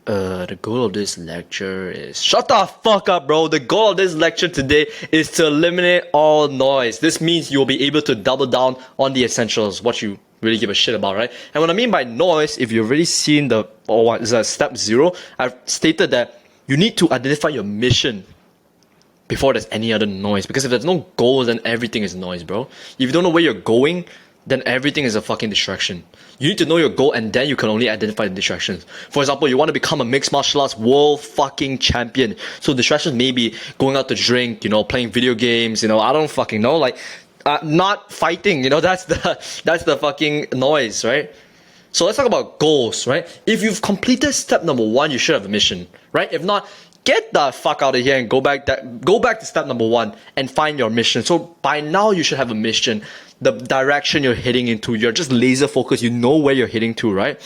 The goal of this lecture is... Shut the fuck up, bro! The goal of this lecture today is to eliminate all noise. This means you'll be able to double down on the essentials, what you really give a shit about, right? And what I mean by noise, if you've already seen the... or what is that, step 0, I've stated that you need to identify your mission before there's any other noise. Because if there's no goal, then everything is noise, bro. If you don't know where you're going, then everything is a fucking distraction. You need to know your goal, and then you can only identify the distractions. For example, you want to become a mixed martial arts world fucking champion. So distractions may be going out to drink, playing video games, I don't fucking know, like, not fighting, that's the fucking noise, right? So let's talk about goals, right? If you've completed step number 1, you should have a mission, right? If not, get the fuck out of here and go back to step number 1 and find your mission. So by now you should have a mission, the direction you're heading into. You're just laser focused. You know where you're heading to, right?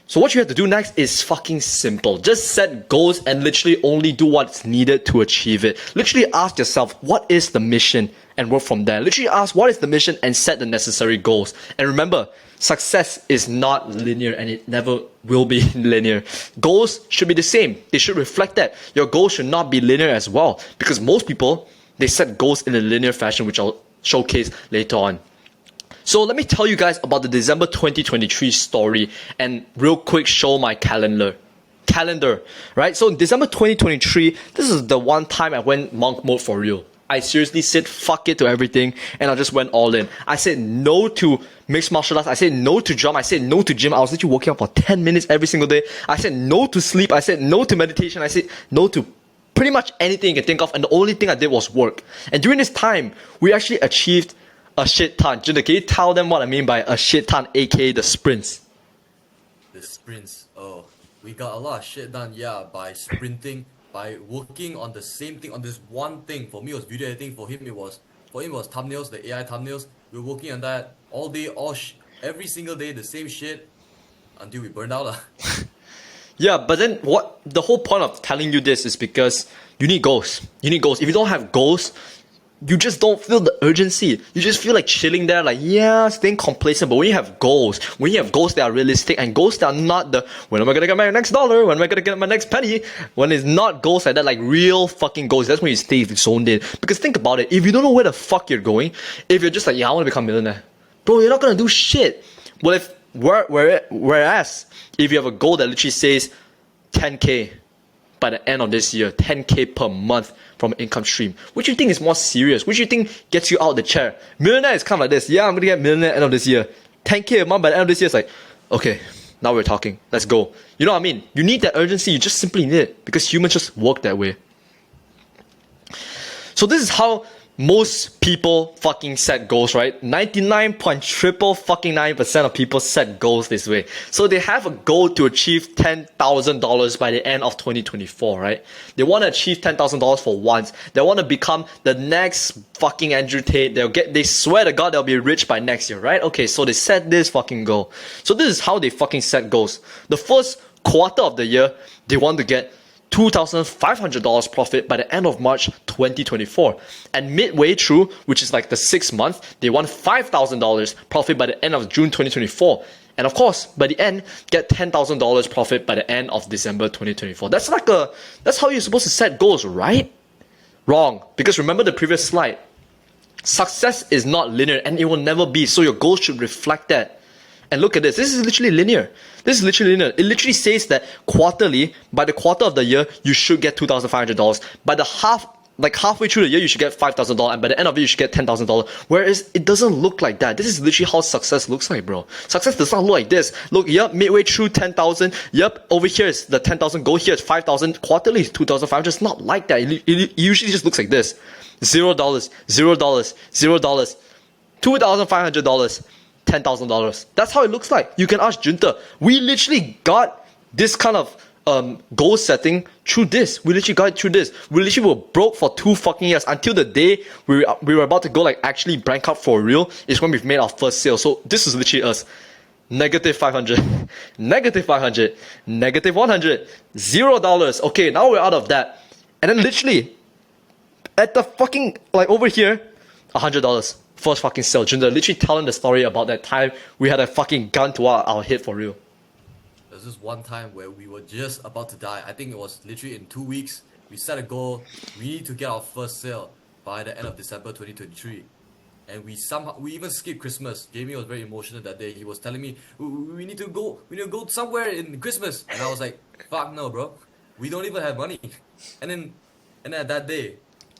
So what you have to do next is fucking simple. Just set goals and literally only do what's needed to achieve it. Literally ask yourself, what is the mission? And work from there. Literally ask, what is the mission? And set the necessary goals. And remember, success is not linear, and it never will be linear. Goals should be the same. They should reflect that. Your goals should not be linear as well. Because most people, they set goals in a linear fashion, which I'll showcase later on. So let me tell you guys about the December 2023 story and real quick show my calendar, right? So in December 2023, this is the one time I went monk mode for real. I seriously said fuck it to everything, and I just went all in. I said no to mixed martial arts. I said no to drum. I said no to gym. I was literally working out for 10 minutes every single day. I said no to sleep. I said no to meditation. I said no to pretty much anything you can think of, and the only thing I did was work. And during this time, we actually achieved a shit ton. Jinder, can you tell them what I mean by a shit ton, aka the sprints? The sprints. Oh, we got a lot of shit done, yeah, by sprinting, by working on the same thing, on this one thing. For me, it was video editing. For him, it was thumbnails, the AI thumbnails. We were working on that all day, every single day, the same shit, until we burned out. Yeah, but then what the whole point of telling you this is because you need goals. You need goals. If you don't have goals, you just don't feel the urgency. You just feel like chilling there, like, yeah, staying complacent. But when you have goals that are realistic and goals that are not the, when am I gonna get my next dollar? When am I gonna get my next penny? When it's not goals like that, like real fucking goals, that's when you stay zoned in. Because think about it, if you don't know where the fuck you're going, if you're just like, yeah, I wanna become a millionaire, bro, you're not gonna do shit. Well, whereas, if you have a goal that literally says 10K by the end of this year, 10K per month from an income stream, which you think is more serious? Which you think gets you out of the chair? Millionaire is kind of like this. Yeah, I'm gonna get millionaire end of this year. 10K a month by the end of this year, it's like, okay, now we're talking. Let's go. You know what I mean? You need that urgency. You just simply need it because humans just work that way. So this is how most people fucking set goals, right? 99.999% of people set goals this way. So they have a goal to achieve $10,000 by the end of 2024, right? They want to achieve $10,000 for once. They want to become the next fucking Andrew Tate. They swear to God they'll be rich by next year, right? Okay, so they set this fucking goal. So this is how they fucking set goals. The first quarter of the year, they want to get $2,500 profit by the end of March 2024. And midway through, which is like the 6th month, they want $5,000 profit by the end of June 2024. And of course, by the end, get $10,000 profit by the end of December 2024. That's how you're supposed to set goals, right? Wrong. Because remember the previous slide. Success is not linear and it will never be. So your goals should reflect that. And look at this. This is literally linear. It literally says that quarterly, by the quarter of the year, you should get $2,500. By the halfway through the year, you should get $5,000. And by the end of it, you should get $10,000. Whereas it doesn't look like that. This is literally how success looks like, bro. Success does not look like this. Look, yep, midway through 10,000. Yep, over here is the 10,000 goal. Here is 5,000. Quarterly is 2,500. It's not like that. It usually just looks like this. $0, $0, $0, $2,500. $10,000. That's how it looks like. You can ask Junta. We literally got this kind of goal setting through this. We literally got it through this. We literally were broke for 2 fucking years until the day we were about to go like actually bankrupt for real is when we've made our first sale. So this is literally us. Negative 500, negative 500, negative 100, $0. Okay, now we're out of that. And then literally at the fucking like over here, $100. First fucking sale. Jinder literally telling the story about that time we had a fucking gun to our head for real. was this one time where we were just about to die. I think it was literally in 2 weeks. We set a goal. We need to get our first sale by the end of December 2023. And we even skipped Christmas. Jamie was very emotional that day. He was telling me we need to go somewhere in Christmas. And I was like, fuck no, bro. We don't even have money. And then that day,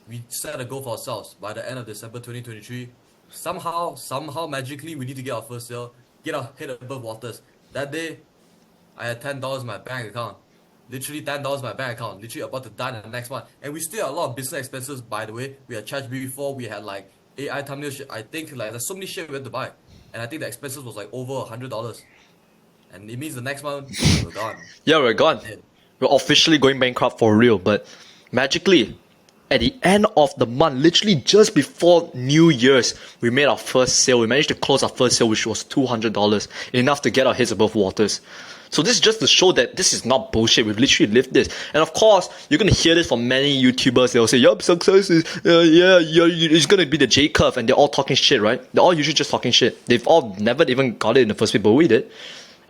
we set a goal for ourselves by the end of December 2023. Somehow magically we need to get our first sale, get our head above waters. That day, I had $10 in my bank account. Literally $10 in my bank account. Literally about to die in the next month. And we still had a lot of business expenses, by the way. We had charged before. We had like AI thumbnail shit. I think like there's so many shit we had to buy. And I think the expenses was like over $100. And it means the next month, we're gone. Yeah, we're gone. Yeah. We're officially going bankrupt for real. But magically, at the end of the month, literally just before New Year's, we made our first sale. We managed to close our first sale, which was $200, enough to get our heads above waters. So this is just to show that this is not bullshit. We've literally lived this. And of course, you're going to hear this from many YouTubers. They'll say, yup, success is, it's going to be the J curve. And they're all talking shit, right? They're all usually just talking shit. They've all never even got it in the first place, but we did.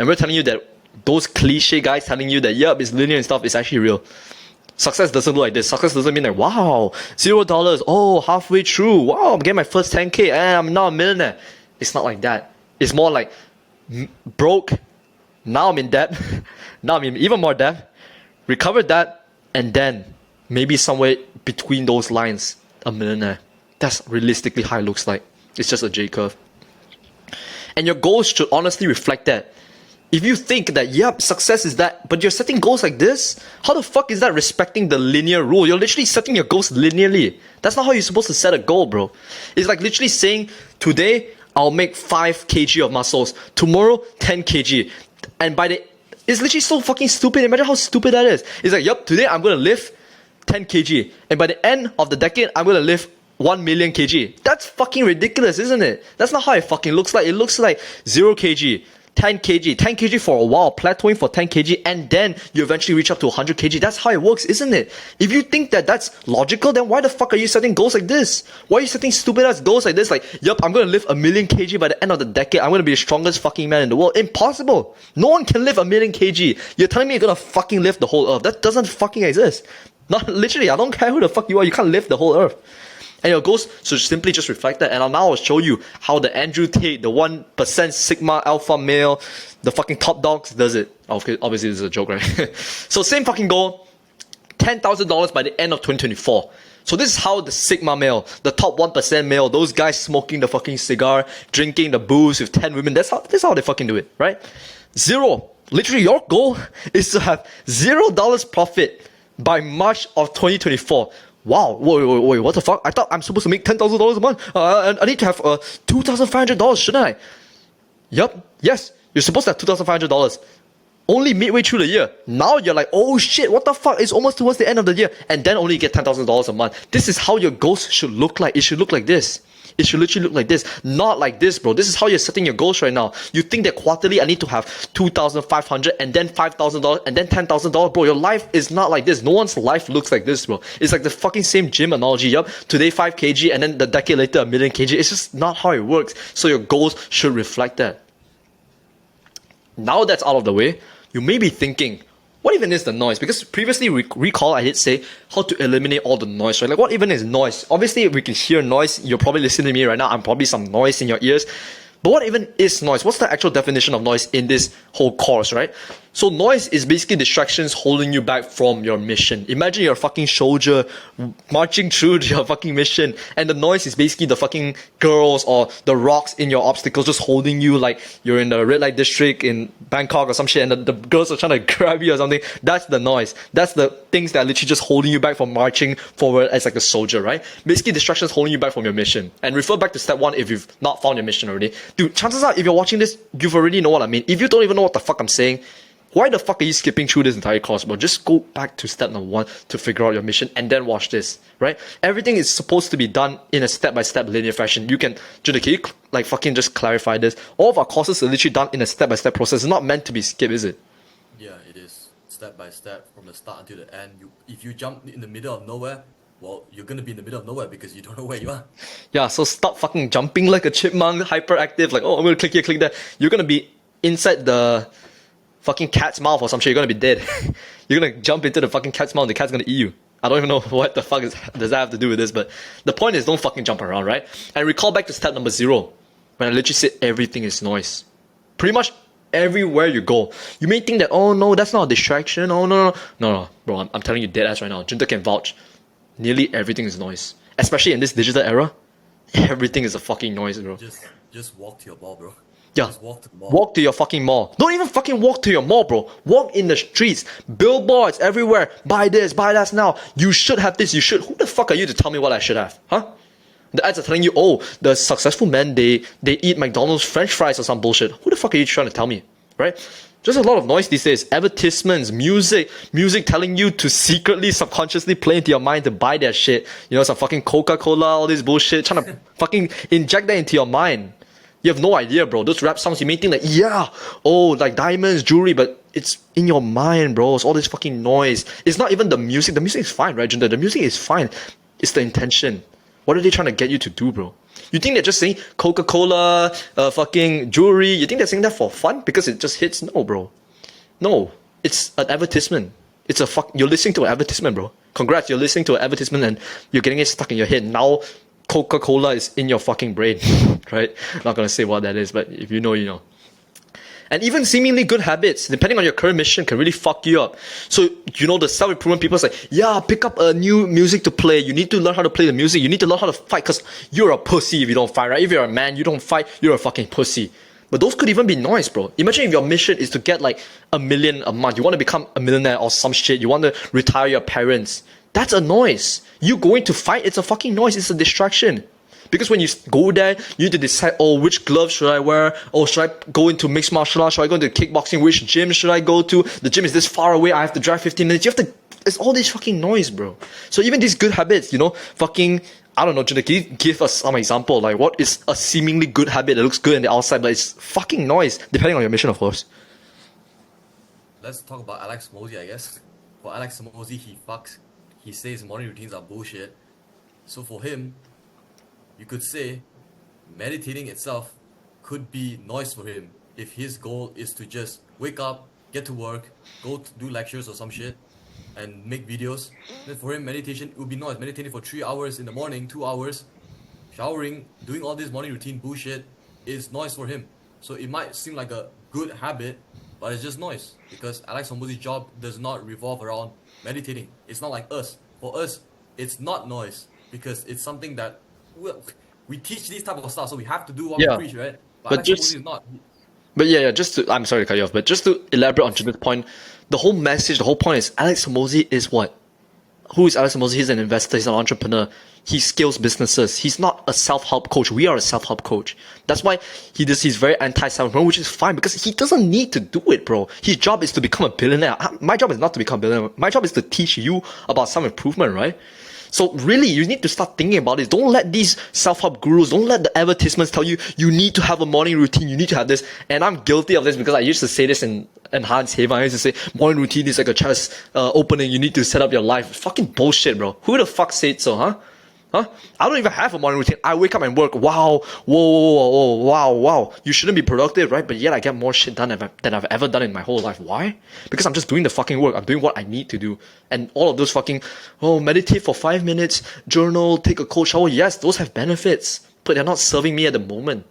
And we're telling you that those cliche guys telling you that, yup, it's linear and stuff is actually real. Success doesn't look like this. Success doesn't mean like, wow, $0. Oh, halfway through. Wow, I'm getting my first 10K and I'm now a millionaire. It's not like that. It's more like broke. Now I'm in debt. Now I'm in even more debt. Recovered that. And then maybe somewhere between those lines, a millionaire. That's realistically how it looks like. It's just a J curve. And your goals should honestly reflect that. If you think that, yep, success is that, but you're setting goals like this, how the fuck is that respecting the linear rule? You're literally setting your goals linearly. That's not how you're supposed to set a goal, bro. It's like literally saying, today, I'll make 5 kg of muscles. Tomorrow, 10 kg. And it's literally so fucking stupid. Imagine how stupid that is. It's like, yep, today I'm going to lift 10 kg. And by the end of the decade, I'm going to lift 1 million kg. That's fucking ridiculous, isn't it? That's not how it fucking looks like. It looks like 0 kg. 10 kg for a while, plateauing for 10 kg, and then you eventually reach up to 100 kg. That's how it works, isn't it? If you think that that's logical, then why the fuck are you setting goals like this? Why are you setting stupid ass goals like this? Like, yup, I'm gonna lift 1 million kg by the end of the decade. I'm gonna be the strongest fucking man in the world. Impossible. No one can lift 1 million kg. You're telling me you're gonna fucking lift the whole earth. That doesn't fucking exist. Not literally, I don't care who the fuck you are, you can't lift the whole earth. And your goals should simply just reflect that. And now I'll show you how the Andrew Tate, the 1% Sigma Alpha male, the fucking top dogs does it. Okay, obviously this is a joke, right? So same fucking goal, $10,000 by the end of 2024. So this is how the Sigma male, the top 1% male, those guys smoking the fucking cigar, drinking the booze with 10 women, that's how they fucking do it, right? Zero. Literally your goal is to have $0 profit by March of 2024. Wow, wait, what the fuck? I thought I'm supposed to make $10,000 a month. I need to have $2,500, shouldn't I? Yup, yes, you're supposed to have $2,500. Only midway through the year. Now you're like, oh shit, what the fuck? It's almost towards the end of the year. And then only get $10,000 a month. This is how your goals should look like. It should look like this. It should literally look like this. Not like this, bro. This is how you're setting your goals right now. You think that quarterly I need to have $2,500 and then $5,000 and then $10,000. Bro, your life is not like this. No one's life looks like this, bro. It's like the fucking same gym analogy. Yup, today 5 kg and then the decade later 1 million kg. It's just not how it works. So your goals should reflect that. Now that's out of the way, you may be thinking, what even is the noise? Because previously, recall I did say how to eliminate all the noise, right? Like, what even is noise? Obviously, we can hear noise. You're probably listening to me right now. I'm probably some noise in your ears. But what even is noise? What's the actual definition of noise in this whole course, right? So noise is basically distractions holding you back from your mission. Imagine you're a fucking soldier marching through your fucking mission, and the noise is basically the fucking girls or the rocks in your obstacles just holding you, like you're in the red light district in Bangkok or some shit, and the girls are trying to grab you or something. That's the noise. That's the things that are literally just holding you back from marching forward as like a soldier, right? Basically distractions holding you back from your mission. And refer back to step 1 if you've not found your mission already. Dude, chances are if you're watching this, you've already know what I mean. If you don't even know what the fuck I'm saying, why the fuck are you skipping through this entire course, bro? Just go back to step number 1 to figure out your mission and then watch this, right? Everything is supposed to be done in a step-by-step linear fashion. You can, Judah, can you like fucking just clarify this? All of our courses are literally done in a step-by-step process. It's not meant to be skipped, is it? Yeah, it is. Step by step from the start until the end. If you jump in the middle of nowhere, well, you're gonna be in the middle of nowhere because you don't know where you are. Yeah, so stop fucking jumping like a chipmunk, hyperactive, like, oh, I'm gonna click here, click there. You're gonna be inside the fucking cat's mouth or some shit, you're gonna be dead. You're gonna jump into the fucking cat's mouth, the cat's gonna eat you. I don't even know what the fuck does that have to do with this, but the point is don't fucking jump around, right? And recall back to step number 0, when I literally said everything is noise. Pretty much everywhere you go. You may think that, oh no, that's not a distraction, oh no, bro, I'm telling you dead ass right now, Junta can vouch. Nearly everything is noise. Especially in this digital era, everything is a fucking noise, bro. Just walk to your ball, bro. Yeah. Just walk to the mall. Walk to your fucking mall. Don't even fucking walk to your mall, bro. Walk in the streets. Billboards everywhere. Buy this, buy that now. You should have this, you should. Who the fuck are you to tell me what I should have? Huh? The ads are telling you, oh, the successful men, they eat McDonald's French fries or some bullshit. Who the fuck are you trying to tell me? Right? Just a lot of noise these days. Advertisements, music telling you to secretly, subconsciously play into your mind to buy that shit. You know, some fucking Coca-Cola, all this bullshit, trying to fucking inject that into your mind. You have no idea, bro. Those rap songs, you may think like, yeah, oh, like diamonds, jewelry, but it's in your mind, bro. It's all this fucking noise. It's not even the music. The music is fine, right, Junta? The music is fine. It's the intention. What are they trying to get you to do, bro? You think they're just saying Coca-Cola, fucking jewelry? You think they're saying that for fun? Because it just hits? No, bro. No. It's an advertisement. You're listening to an advertisement, bro. Congrats, you're listening to an advertisement and you're getting it stuck in your head. Now, Coca-Cola is in your fucking brain, right? Not gonna say what that is, but if you know, you know. And even seemingly good habits, depending on your current mission, can really fuck you up. So, you know, the self-improvement people say, yeah, pick up a new music to play. You need to learn how to play the music. You need to learn how to fight because you're a pussy if you don't fight, right? If you're a man, you don't fight, you're a fucking pussy. But those could even be noise, bro. Imagine if your mission is to get like $1 million a month. You want to become a millionaire or some shit. You want to retire your parents. That's a noise. You going to fight, it's a fucking noise. It's a distraction. Because when you go there, you need to decide, oh, which gloves should I wear? Oh, should I go into mixed martial arts? Should I go into kickboxing? Which gym should I go to? The gym is this far away. I have to drive 15 minutes. It's all this fucking noise, bro. So even these good habits, you know, fucking, I don't know, Junta, can you give us some example? Like, what is a seemingly good habit that looks good on the outside, but it's fucking noise, depending on your mission, of course. Let's talk about Alex Mosey, I guess. For Alex Mosey, he says morning routines are bullshit. So for him, you could say meditating itself could be noise for him if his goal is to just wake up, get to work, go to do lectures or some shit, and make videos. Then for him, meditation would be noise. Meditating for 3 hours in the morning, 2 hours, showering, doing all this morning routine bullshit is noise for him. So it might seem like a good habit, but it's just noise because Alex Mosey's job does not revolve around meditating. It's not like us. For us, it's not noise because it's something that we teach these type of stuff, so we have to do what we preach, right? But Alex Mosey is not. But I'm sorry to cut you off, but just to elaborate on Junta's point, the whole message, the whole point is Alex Mosey is what? Who is Alex Mosey? He's an investor, he's an entrepreneur. He scales businesses. He's not a self-help coach. We are a self-help coach. That's why he's very anti-self-help, which is fine because he doesn't need to do it, bro. His job is to become a billionaire. My job is not to become a billionaire. My job is to teach you about self-improvement, right? So really, you need to start thinking about it. Don't let these self-help gurus, don't let the advertisements tell you, you need to have a morning routine, you need to have this. And I'm guilty of this because I used to say this in Enhanced Haven. I used to say, morning routine is like a chest opening, you need to set up your life. Fucking bullshit, bro. Who the fuck said so, huh? Huh? I don't even have a morning routine. I wake up and work. Wow. Whoa. Wow. You shouldn't be productive, right? But yet I get more shit done than I've ever done in my whole life. Why? Because I'm just doing the fucking work. I'm doing what I need to do. And all of those fucking, meditate for 5 minutes, journal, take a cold shower. Yes, those have benefits. But they're not serving me at the moment.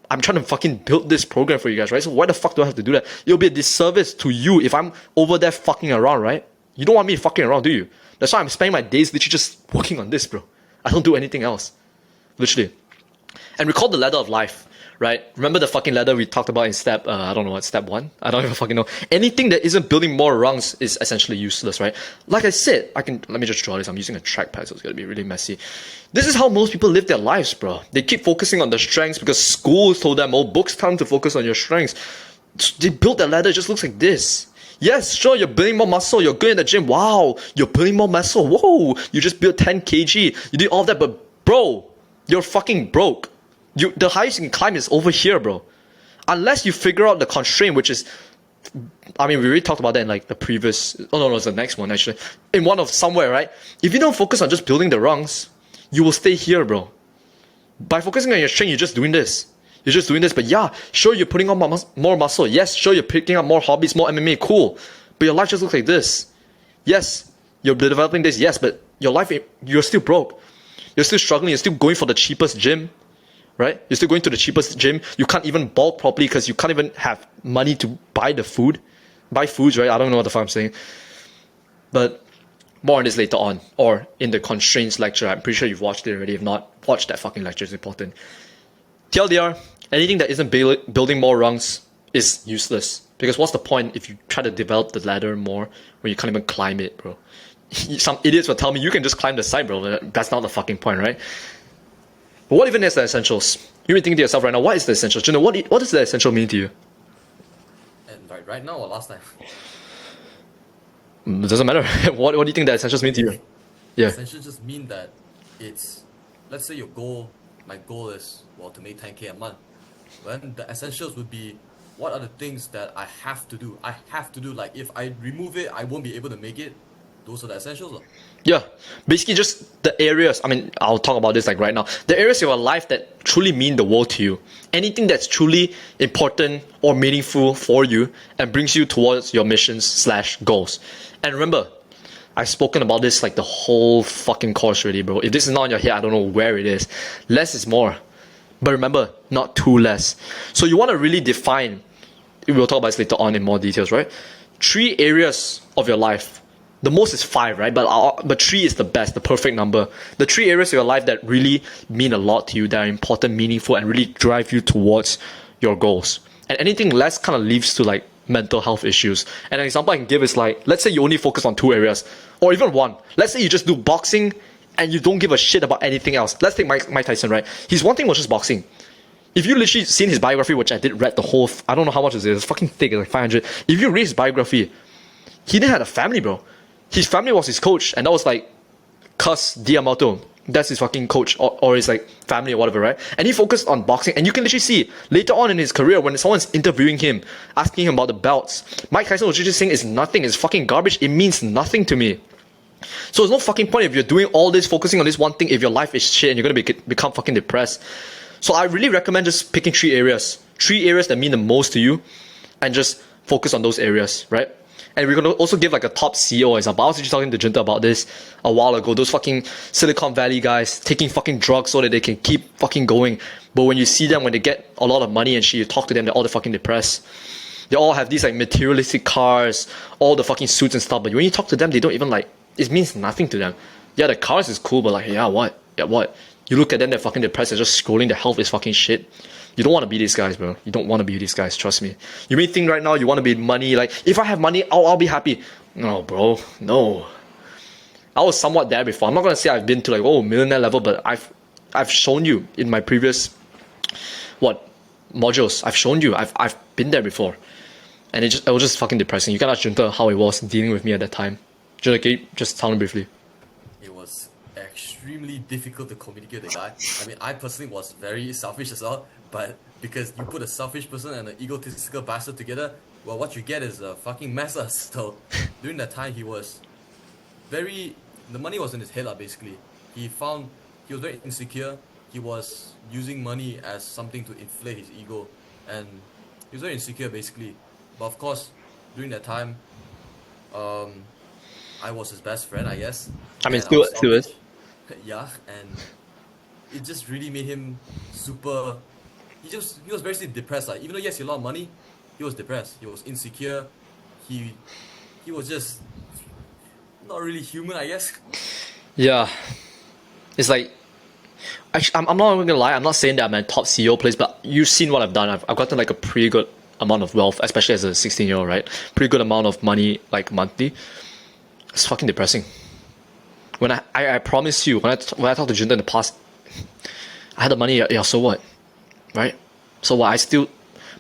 I'm trying to fucking build this program for you guys, right? So why the fuck do I have to do that? It'll be a disservice to you if I'm over there fucking around, right? You don't want me fucking around, do you? That's why I'm spending my days literally just working on this, bro. I don't do anything else. Literally. And recall the ladder of life, right? Remember the fucking ladder we talked about in step, I don't know what, step 1? I don't even fucking know. Anything that isn't building more rungs is essentially useless, right? Like I said, let me just draw this. I'm using a trackpad, so it's gonna be really messy. This is how most people live their lives, bro. They keep focusing on their strengths because school told them, books tell them to focus on your strengths. They built their ladder, it just looks like this. Yes, sure, you're building more muscle, you're good in the gym, wow, you're building more muscle, whoa, you just built 10 kg, you did all that, but bro, you're fucking broke. The highest you can climb is over here, bro. Unless you figure out the constraint, which is, we already talked about that in like the previous, it's the next one actually, in one of somewhere, right? If you don't focus on just building the rungs, you will stay here, bro. By focusing on your strength, you're just doing this. You're just doing this, but yeah, sure, you're putting on more muscle. Yes, sure, you're picking up more hobbies, more MMA, cool. But your life just looks like this. Yes, you're developing this, yes, but your life, you're still broke. You're still struggling, you're still going for the cheapest gym, right? You're still going to the cheapest gym. You can't even bulk properly because you can't even have money to buy the food. Buy foods, right? I don't know what the fuck I'm saying. But more on this later on, or in the constraints lecture. I'm pretty sure you've watched it already. If not, watch that fucking lecture, it's important. TLDR, anything that isn't building more rungs is useless. Because what's the point if you try to develop the ladder more when you can't even climb it, bro? Some idiots will tell me you can just climb the side, bro. That's not the fucking point, right? But what even is the essentials? You may think to yourself right now, what is the essentials? You know, what does the essential mean to you? And right now or last time? It doesn't matter. What do you think the essentials mean to you? Yeah. Essentials just mean that it's, let's say my goal is, well, to make 10k a month. Then the essentials would be, what are the things that I have to do? Like if I remove it, I won't be able to make it. Those are the essentials. Yeah, basically just the areas, I mean, I'll talk about this like right now. The areas of your life that truly mean the world to you. Anything that's truly important or meaningful for you and brings you towards your missions/goals. And remember, I've spoken about this like the whole fucking course already, bro. If this is not on your head, I don't know where it is. Less is more. But remember, not too less. So you want to really define, we'll talk about this later on in more details, right? 3 areas of your life. The most is 5, right? But 3 is the best, the perfect number. The 3 areas of your life that really mean a lot to you, that are important, meaningful, and really drive you towards your goals. And anything less kind of leads to like mental health issues. And an example I can give is like, let's say you only focus on 2 areas, or even 1. Let's say you just do boxing and you don't give a shit about anything else. Let's take Mike Tyson, right? His one thing was just boxing. If you literally seen his biography, which I did read the whole, I don't know how much it is, it's fucking thick, it's like 500. If you read his biography, he didn't have a family, bro. His family was his coach, and that was like Cus Diamato. That's his fucking coach, or his like family or whatever, right? And he focused on boxing, and you can literally see later on in his career when someone's interviewing him, asking him about the belts, Mike Tyson was just saying it's nothing, it's fucking garbage, it means nothing to me. So there's no fucking point if you're doing all this, focusing on this one thing, if your life is shit and you're gonna become fucking depressed. So I really recommend just picking 3 areas. 3 areas that mean the most to you, and just focus on those areas, right? And we're gonna also give like a top CEO example. I was actually talking to Jinta about this a while ago. Those fucking Silicon Valley guys taking fucking drugs so that they can keep fucking going. But when you see them, when they get a lot of money and shit, you talk to them, they're all fucking depressed. They all have these like materialistic cars, all the fucking suits and stuff. But when you talk to them, they don't even like, it means nothing to them. Yeah, the cars is cool, but like, yeah, what? Yeah, what? You look at them, they're fucking depressed, they're just scrolling, their health is fucking shit. You don't want to be these guys, bro. You don't want to be these guys, trust me. You may think right now you want to be money, like, if I have money, I'll be happy. No, bro, no. I was somewhat there before. I'm not going to say I've been to like, millionaire level, but I've shown you in my previous, modules. I've shown you, I've been there before. And it was just fucking depressing. You can ask Junta how it was dealing with me at that time. Junta, can you just tell him briefly? It was extremely difficult to communicate with the guy. I mean, I personally was very selfish as well, but because you put a selfish person and an egotistical bastard together, well, what you get is a fucking mess. So during that time, he was the money was in his head, basically. He was very insecure. He was using money as something to inflate his ego, and he was very insecure, basically. But of course, during that time, I was his best friend, I guess. I mean, still is. Yeah, and it just really made him super. He was very depressed. Like, even though yes, he had a lot of money, he was depressed. He was insecure. He was just not really human, I guess. Yeah, it's like, I'm not even gonna lie. I'm not saying that I'm a top CEO place, but you've seen what I've done. I've gotten like a pretty good amount of wealth, especially as a 16-year-old, right? Pretty good amount of money, like monthly. It's fucking depressing. When I promise you, when I talked to Jinta in the past, I had the money. Yeah, so what, right? So what?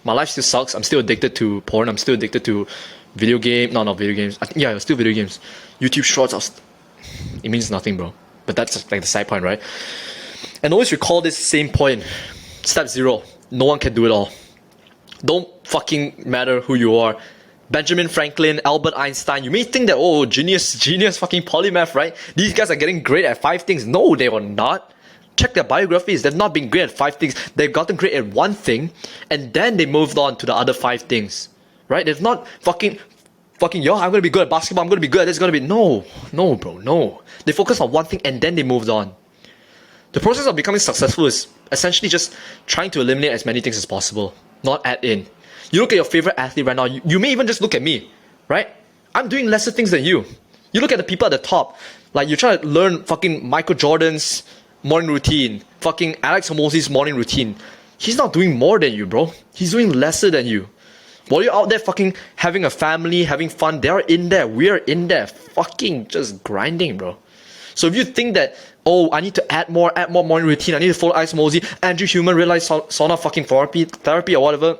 My life still sucks. I'm still addicted to porn. I'm still addicted to video game. No, not video games. Still video games. YouTube Shorts. It means nothing, bro. But that's like the side point, right? And always recall this same point. Step 0. No one can do it all. Don't fucking matter who you are. Benjamin Franklin, Albert Einstein. You may think that, genius fucking polymath, right? These guys are getting great at 5 things. No, they were not. Check their biographies. They've not been great at 5 things. They've gotten great at one thing, and then they moved on to the other 5 things. Right? They've not fucking, yo, I'm gonna be good at basketball, I'm gonna be good at this, gonna be, no, bro, no. They focus on one thing and then they moved on. The process of becoming successful is essentially just trying to eliminate as many things as possible, not add in. You look at your favorite athlete right now, you may even just look at me, right? I'm doing lesser things than you. You look at the people at the top, like you try to learn fucking Michael Jordan's morning routine, fucking Alex Hormozi's morning routine. He's not doing more than you, bro. He's doing lesser than you. While you're out there fucking having a family, having fun, they're in there, we're in there, fucking just grinding, bro. So if you think that, oh, I need to add more morning routine, I need to follow Alex Hormozi, Andrew Human, realize sauna fucking therapy or whatever,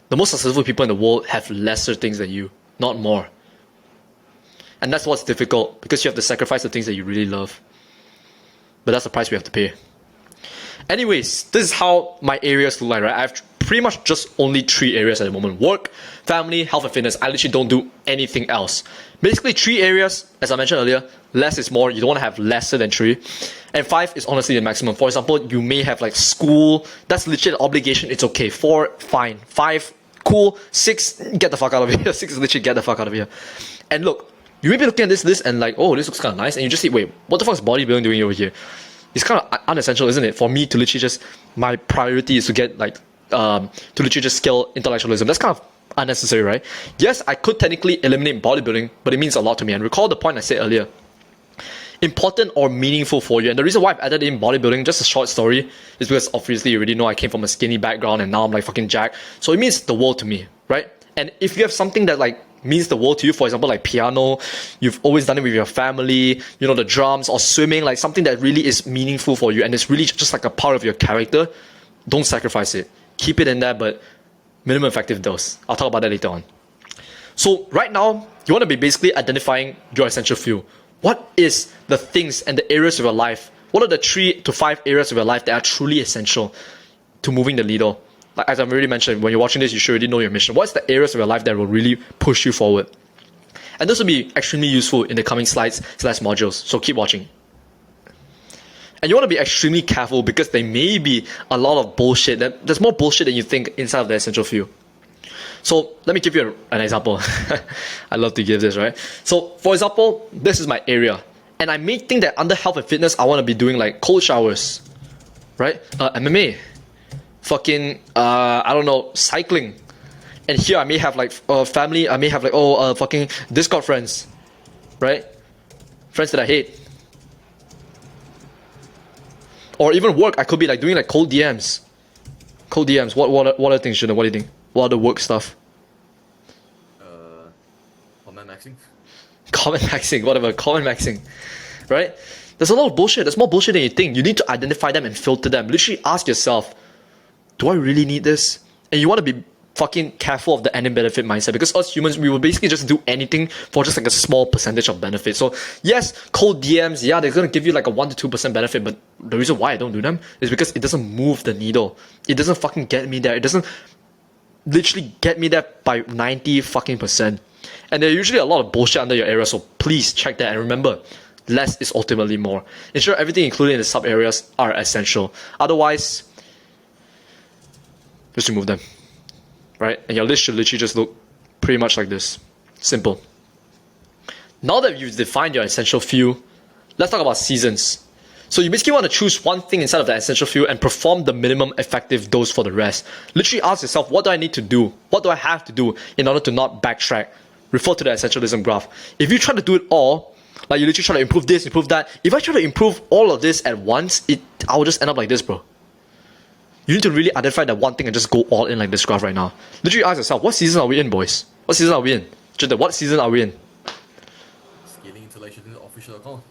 the most successful people in the world have lesser things than you, not more. And that's what's difficult, because you have to sacrifice the things that you really love. But that's the price we have to pay. Anyways, this is how my areas look like, right? I have pretty much just only 3 areas at the moment. Work, family, health and fitness. I literally don't do anything else. Basically 3 areas, as I mentioned earlier, less is more. You don't want to have lesser than 3. And 5 is honestly the maximum. For example, you may have like school. That's literally an obligation. It's okay. 4, fine. 5, cool. 6, get the fuck out of here. 6 is literally get the fuck out of here. And look, you may be looking at this and like, oh, this looks kind of nice. And you just say, wait, what the fuck is bodybuilding doing over here? It's kind of unessential, isn't it? For me to literally just, my priority is to get like, to literally just scale intellectualism. That's kind of unnecessary, right? Yes, I could technically eliminate bodybuilding, but it means a lot to me. And recall the point I said earlier. Important or meaningful for you. And the reason why I've added in bodybuilding, just a short story, is because obviously you already know I came from a skinny background and now I'm like fucking jacked. So it means the world to me, right? And if you have something that like means the world to you, for example, like piano, you've always done it with your family, you know, the drums or swimming, like something that really is meaningful for you and it's really just like a part of your character, don't sacrifice it. Keep it in there, but minimum effective dose. I'll talk about that later on. So right now, you want to be basically identifying your essential few. What is the things and the areas of your life? What are the 3 to 5 areas of your life that are truly essential to moving the needle? Like, as I've already mentioned, when you're watching this, you should already know your mission. What's the areas of your life that will really push you forward? And this will be extremely useful in the coming slides/modules, so keep watching. And you want to be extremely careful because there may be a lot of bullshit. There's more bullshit than you think inside of the essential few. So let me give you an example. I love to give this, right? So for example, this is my area. And I may think that under health and fitness, I want to be doing like cold showers, right? MMA. Fucking, I don't know, cycling. And here I may have like family, I may have like, fucking Discord friends, right? Friends that I hate. Or even work, I could be like doing like cold DMs. Cold DMs, what other things, Shunan? What do you think? What other work stuff? Comment maxing. Comment maxing, whatever, comment maxing, right? There's a lot of bullshit. There's more bullshit than you think. You need to identify them and filter them. Literally ask yourself, do I really need this? And you want to be fucking careful of the end benefit mindset, because us humans, we will basically just do anything for just like a small percentage of benefit. So yes, cold DMs, yeah, they're going to give you like a 1 to 2% benefit, but the reason why I don't do them is because it doesn't move the needle. It doesn't fucking get me there. It doesn't literally get me there by 90 fucking percent. And there's usually a lot of bullshit under your area, so please check that. And remember, less is ultimately more. Ensure everything included in the sub areas are essential. Otherwise, just remove them, right? And your list should literally just look pretty much like this. Simple. Now that you've defined your essential few, let's talk about seasons. So you basically want to choose one thing inside of the essential few and perform the minimum effective dose for the rest. Literally ask yourself, what do I need to do? What do I have to do in order to not backtrack? Refer to the essentialism graph. If you try to do it all, like you literally try to improve this, improve that, if I try to improve all of this at once, I will just end up like this, bro. You need to really identify that one thing and just go all in like this graph right now. Literally ask yourself, what season are we in, boys? What season are we in? Junda, what season are we in? Scaling intellectual in the official account.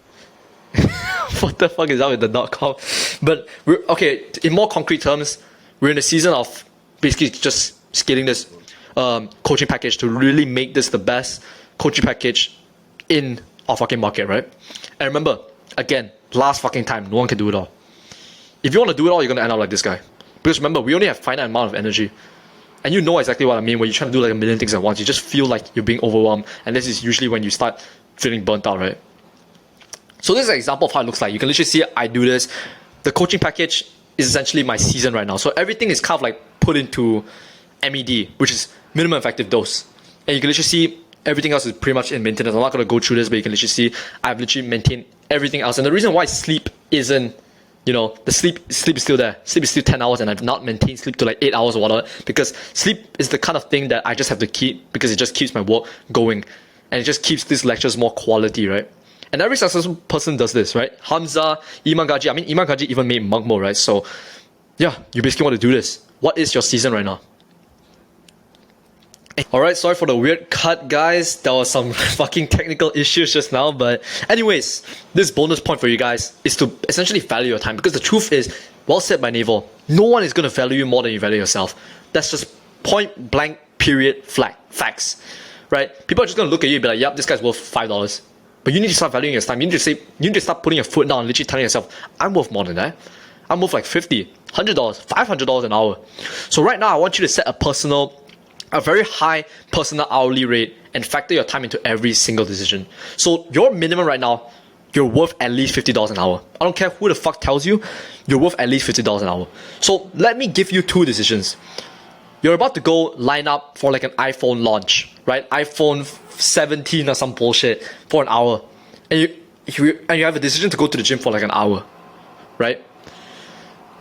What the fuck is that with the .com? But we're okay. In more concrete terms, we're in the season of basically just scaling this coaching package to really make this the best coaching package in our fucking market, right? And remember, again, last fucking time, no one can do it all. If you want to do it all, you're gonna end up like this guy. Because remember, we only have finite amount of energy. And you know exactly what I mean when you're trying to do like a million things at once. You just feel like you're being overwhelmed. And this is usually when you start feeling burnt out, right? So this is an example of how it looks like. You can literally see I do this. The coaching package is essentially my season right now. So everything is kind of like put into MED, which is minimum effective dose. And you can literally see everything else is pretty much in maintenance. I'm not going to go through this, but you can literally see I've literally maintained everything else. And the reason why sleep isn't, the sleep is still there. Sleep is still 10 hours and I've not maintained sleep to like 8 hours or whatever, because sleep is the kind of thing that I just have to keep because it just keeps my work going. And it just keeps these lectures more quality, right? And every successful person does this, right? Hamza, Iman Gaji. I mean, Iman Gaji even made monk mode, right? So, yeah, you basically want to do this. What is your season right now? Alright, sorry for the weird cut, guys. There was some fucking technical issues just now. But anyways, this bonus point for you guys is to essentially value your time. Because the truth is, well said by Naval, no one is going to value you more than you value yourself. That's just point blank, period, facts. Right? People are just going to look at you and be like, yep, this guy's worth $5. But you need to start valuing your time. You need to start putting your foot down and literally telling yourself, I'm worth more than that. I'm worth like $50, $100, $500 an hour. So right now, I want you to set a very high personal hourly rate and factor your time into every single decision. So your minimum right now, you're worth at least $50 an hour. I don't care who the fuck tells you, you're worth at least $50 an hour. So let me give you two decisions. You're about to go line up for like an iPhone launch, right? iPhone 17 or some bullshit for an hour. And you have a decision to go to the gym for like an hour, right?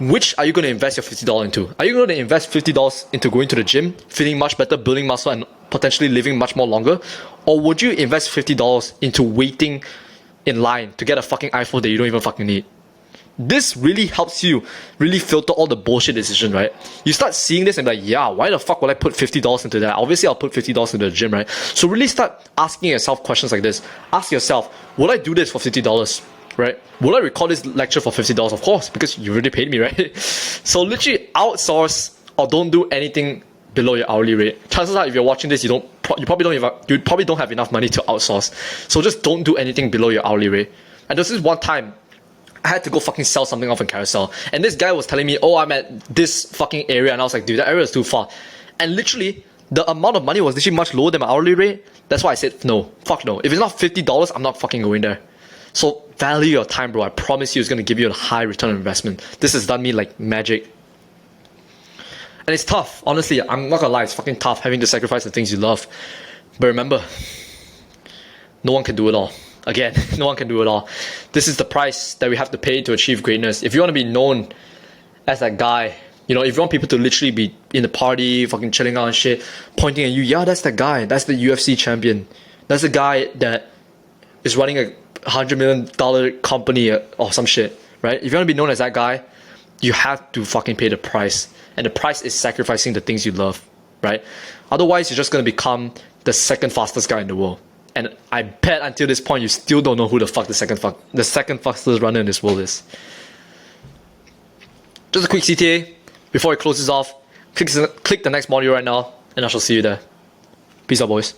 Which are you going to invest your $50 into? Are you going to invest $50 into going to the gym, feeling much better, building muscle, and potentially living much more longer? Or would you invest $50 into waiting in line to get a fucking iPhone that you don't even fucking need? This really helps you really filter all the bullshit decisions, right? You start seeing this and be like, yeah, why the fuck would I put $50 into that? Obviously, I'll put $50 into the gym, right? So really start asking yourself questions like this. Ask yourself, would I do this for $50? Right? Will I record this lecture for $50? Of course, because you already paid me, right? So literally outsource or don't do anything below your hourly rate. Chances are, if you're watching this, you probably don't have enough money to outsource. So just don't do anything below your hourly rate. And this is one time I had to go fucking sell something off in Carousel, and this guy was telling me, oh, I'm at this fucking area, and I was like, dude, that area is too far. And literally, the amount of money was literally much lower than my hourly rate. That's why I said no, fuck no. If it's not $50, I'm not fucking going there. So value your time, bro. I promise you it's going to give you a high return on investment. This has done me like magic. And it's tough. Honestly, I'm not going to lie. It's fucking tough having to sacrifice the things you love. But remember, no one can do it all. Again, no one can do it all. This is the price that we have to pay to achieve greatness. If you want to be known as that guy, if you want people to literally be in the party, fucking chilling out and shit, pointing at you, yeah, that's that guy. That's the UFC champion. That's the guy that is running a $100 million company or some shit, right? If you want to be known as that guy, you have to fucking pay the price. And the price is sacrificing the things you love, right? Otherwise, you're just going to become the second fastest guy in the world. And I bet until this point, you still don't know who the fuck the second fastest runner in this world is. Just a quick CTA before it closes off. Click the next module right now, and I shall see you there. Peace out, boys.